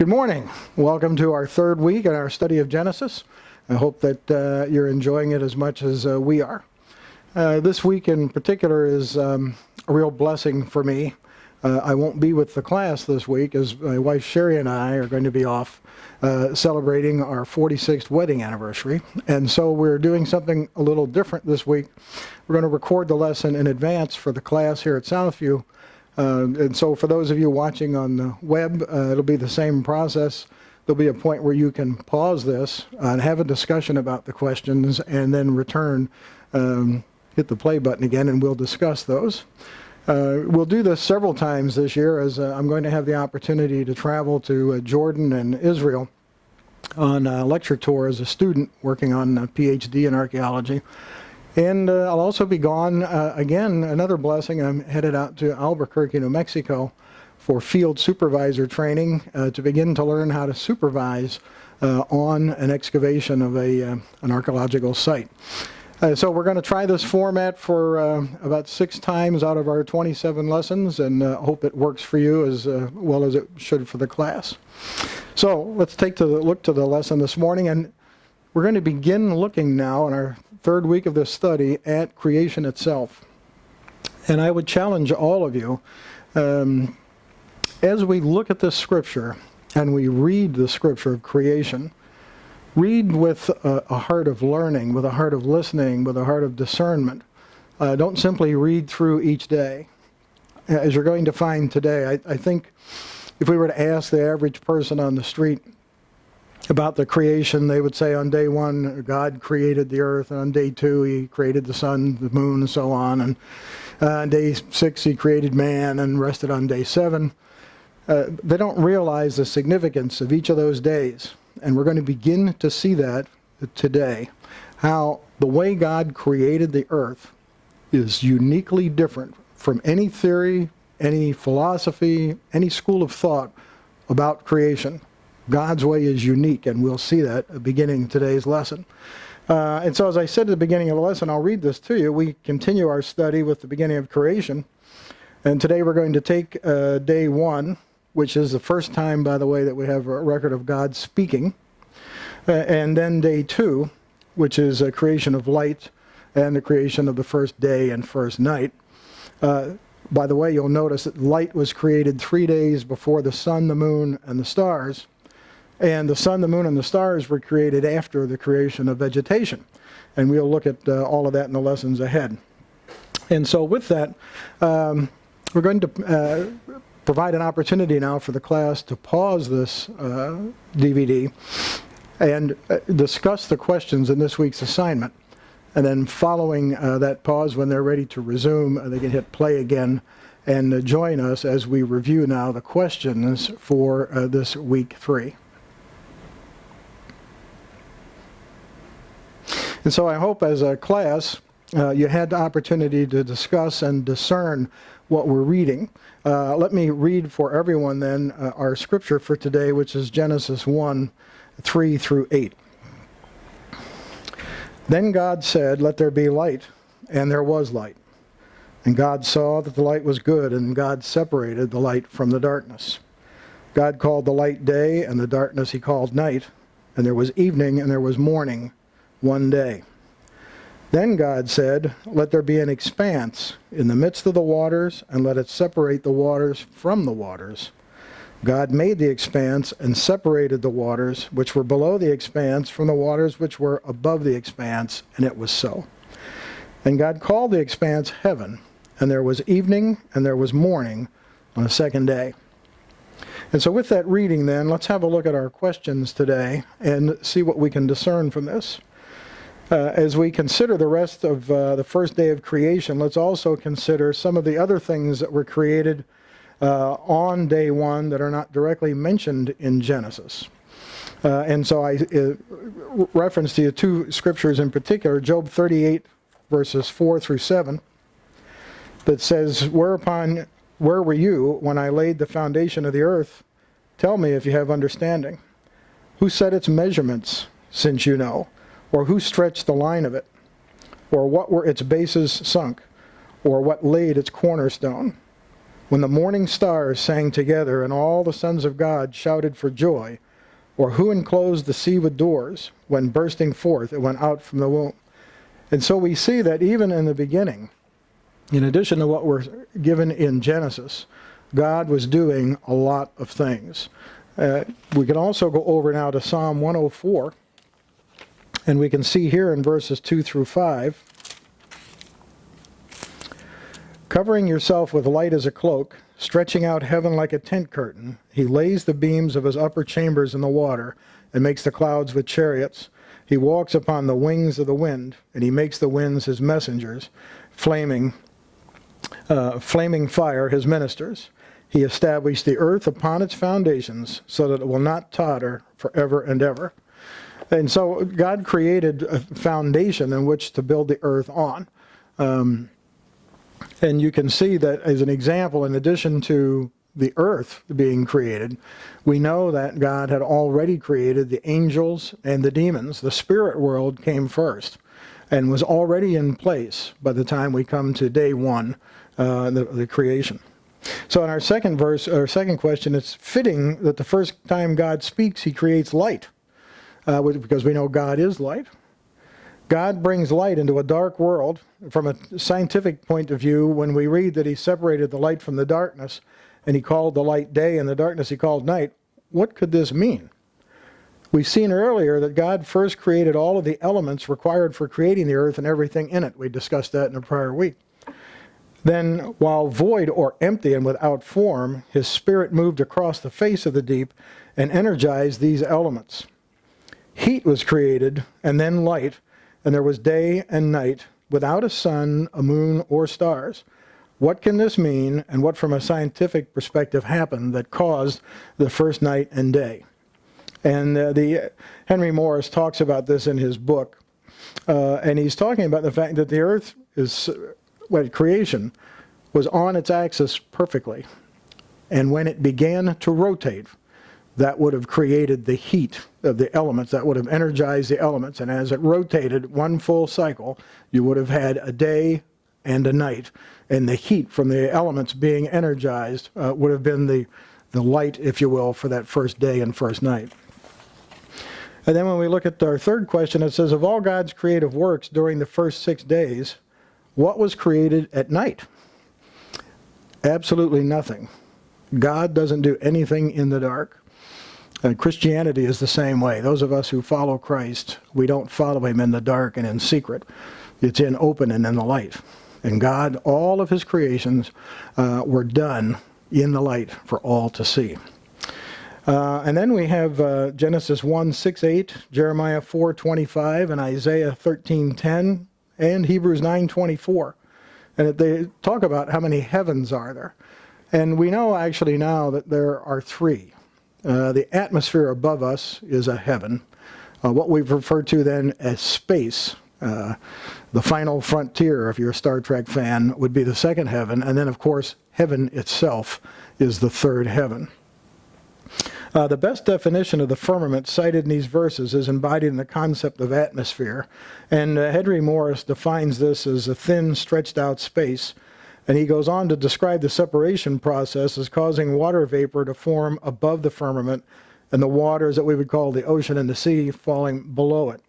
Good morning. Welcome to our third week in our study of Genesis. I hope that you're enjoying it as much as we are. This week in particular is a real blessing for me. I won't be with the class this week as my wife Sherry and I are going to be off celebrating our 46th wedding anniversary. And so we're doing something a little different this week. We're going to record the lesson in advance for the class here at Southview. And so for those of you watching on the web, it'll be the same process. There'll be a point where you can pause this and have a discussion about the questions and then return, hit the play button again, and we'll discuss those. We'll do this several times this year as I'm going to have the opportunity to travel to Jordan and Israel on a lecture tour as a student working on a PhD in archaeology. And I'll also be gone, again, another blessing. I'm headed out to Albuquerque, New Mexico for field supervisor training to begin to learn how to supervise on an excavation of an archaeological site. So we're going to try this format for about 6 times out of our 27 lessons, and hope it works for you as well as it should for the class. So let's take a look to the lesson this morning, and we're going to begin looking now in our third week of this study at creation itself. And I would challenge all of you, as we look at this scripture and we read the scripture of creation, read with a heart of learning, with a heart of listening, with a heart of discernment. Don't simply read through each day. As you're going to find today, I think if we were to ask the average person on the street about the creation, they would say on day 1, God created the earth, and on day 2, he created the sun, the moon, and so on, and on day 6, he created man and rested on day 7. They don't realize the significance of each of those days, and we're going to begin to see that today, how the way God created the earth is uniquely different from any theory, any philosophy, any school of thought about creation. God's way is unique, and we'll see that beginning today's lesson. And so as I said at the beginning of the lesson, I'll read this to you. We continue our study with the beginning of creation. And today we're going to take day 1, which is the first time, by the way, that we have a record of God speaking. And then day 2, which is a creation of light and the creation of the first day and first night. By the way, you'll notice that light was created 3 days before the sun, the moon, and the stars. And the sun, the moon, and the stars were created after the creation of vegetation. And we'll look at all of that in the lessons ahead. And so with that, we're going to provide an opportunity now for the class to pause this DVD and discuss the questions in this week's assignment. And then following that pause, when they're ready to resume, they can hit play again and join us as we review now the questions for this week 3. And so I hope as a class you had the opportunity to discuss and discern what we're reading. Let me read for everyone then our scripture for today, which is Genesis 1:3 through 8. Then God said, "Let there be light," and there was light. And God saw that the light was good, and God separated the light from the darkness. God called the light day, and the darkness he called night. And there was evening, and there was morning, one day. Then God said, "Let there be an expanse in the midst of the waters, and let it separate the waters from the waters." God made the expanse and separated the waters which were below the expanse from the waters which were above the expanse, and it was so. And God called the expanse heaven, and there was evening, and there was morning on the second day. And so with that reading then, let's have a look at our questions today and see what we can discern from this. As we consider the rest of the first day of creation, let's also consider some of the other things that were created on day 1 that are not directly mentioned in Genesis. And so I reference to you 2 scriptures in particular, Job 38, verses 4 through 7, that says, where were you when I laid the foundation of the earth? Tell me if you have understanding. Who set its measurements, since you know? Or who stretched the line of it? Or what were its bases sunk? Or what laid its cornerstone? when the morning stars sang together and all the sons of God shouted for joy? Or who enclosed the sea with doors when bursting forth it went out from the womb? And so we see that even in the beginning, in addition to what we're given in Genesis, God was doing a lot of things. We can also go over now to Psalm 104, and we can see here in verses 2 through 5, covering yourself with light as a cloak, stretching out heaven like a tent curtain, he lays the beams of his upper chambers in the water and makes the clouds with chariots. He walks upon the wings of the wind, and he makes the winds his messengers, flaming fire his ministers. He established the earth upon its foundations so that it will not totter forever and ever. And so God created a foundation in which to build the earth on. And you can see that as an example, in addition to the earth being created, we know that God had already created the angels and the demons. The spirit world came first and was already in place by the time we come to day one, the creation. So in our second verse, or second question, it's fitting that the first time God speaks, he creates light, because we know God is light. God brings light into a dark world. From a scientific point of view, when we read that he separated the light from the darkness, and he called the light day and the darkness he called night, what could this mean? We've seen earlier that God first created all of the elements required for creating the earth and everything in it. We discussed that in a prior week. Then, while void or empty and without form, his spirit moved across the face of the deep and energized these elements. Heat was created, and then light, and there was day and night, without a sun, a moon, or stars. What can this mean, and what from a scientific perspective happened that caused the first night and day? And Henry Morris talks about this in his book, and he's talking about the fact that the earth is, creation was on its axis perfectly. And when it began to rotate, that would have created the heat of the elements, that would have energized the elements. And as it rotated one full cycle, you would have had a day and a night. And the heat from the elements being energized would have been the light, if you will, for that first day and first night. And then when we look at our third question, it says, of all God's creative works during the first 6 days, what was created at night? Absolutely nothing. God doesn't do anything in the dark. And Christianity is the same way. Those of us who follow Christ, we don't follow him in the dark and in secret. It's in open and in the light. And God, all of his creations were done in the light for all to see. And then we have Genesis 1:6-8, Jeremiah 4:25, and Isaiah 13:10, and Hebrews 9:24. And they talk about how many heavens are there. And we know actually now that there are 3. The atmosphere above us is a heaven. What we've referred to then as space, the final frontier, if you're a Star Trek fan, would be the second heaven. And then, of course, heaven itself is the third heaven. The best definition of the firmament cited in these verses is embodied in the concept of atmosphere. And Henry Morris defines this as a thin, stretched out space. And he goes on to describe the separation process as causing water vapor to form above the firmament and the waters that we would call the ocean and the sea falling below it.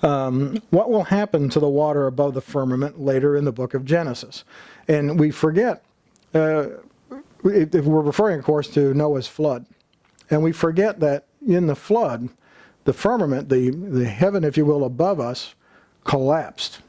What will happen to the water above the firmament later in the book of Genesis? And we forget, if we're referring, of course, to Noah's flood. And we forget that in the flood, the firmament, the heaven, if you will, above us, collapsed.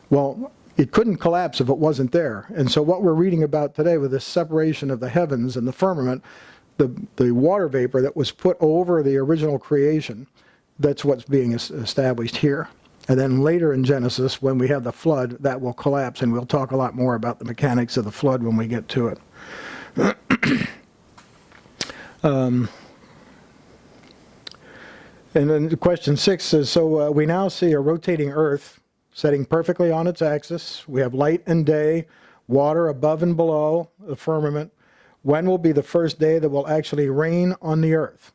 Well, it couldn't collapse if it wasn't there. And so what we're reading about today with this separation of the heavens and the firmament, the water vapor that was put over the original creation, that's what's being established here. And then later in Genesis, when we have the flood, that will collapse, and we'll talk a lot more about the mechanics of the flood when we get to it. And then question 6 says, so we now see a rotating earth setting perfectly on its axis. We have light and day, water above and below the firmament. When will be the first day that will actually rain on the earth?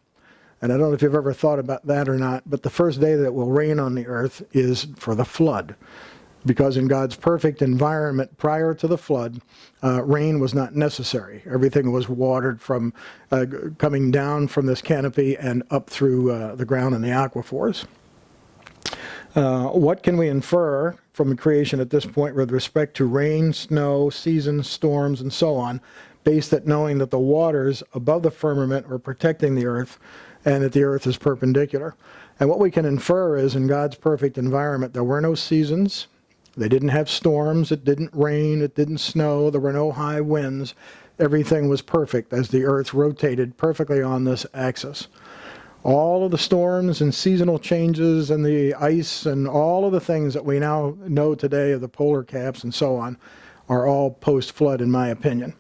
And I don't know if you've ever thought about that or not, but the first day that will rain on the earth is for the flood. because in God's perfect environment prior to the flood, rain was not necessary. Everything was watered from coming down from this canopy and up through the ground and the aquifers. What can we infer from creation at this point with respect to rain, snow, seasons, storms, and so on, based at knowing that the waters above the firmament were protecting the earth and that the earth is perpendicular? And what we can infer is in God's perfect environment, there were no seasons. They didn't have storms. It didn't rain. It didn't snow. There were no high winds. Everything was perfect as the earth rotated perfectly on this axis. All of the storms and seasonal changes and the ice and all of the things that we now know today of the polar caps and so on are all post-flood, in my opinion.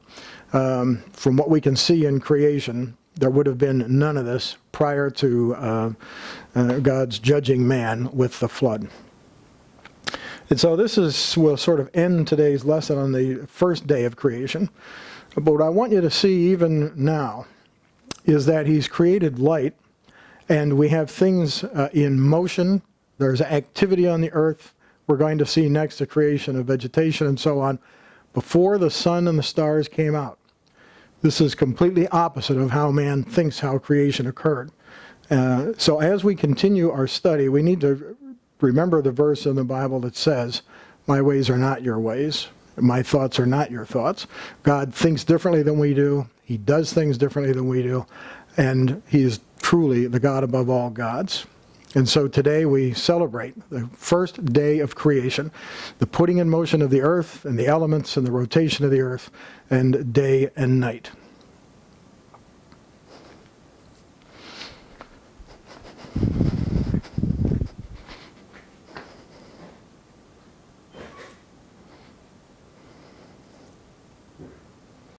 From what we can see in creation, there would have been none of this prior to God's judging man with the flood. And so will sort of end today's lesson on the first day of creation. But what I want you to see even now is that he's created light, and we have things in motion. There's activity on the earth. We're going to see next the creation of vegetation and so on before the sun and the stars came out. This is completely opposite of how man thinks how creation occurred. So as we continue our study, we need to remember the verse in the Bible that says, "My ways are not your ways. My thoughts are not your thoughts." God thinks differently than we do. He does things differently than we do. And he is truly the God above all gods. And so today we celebrate the first day of creation, the putting in motion of the earth and the elements and the rotation of the earth, and day and night.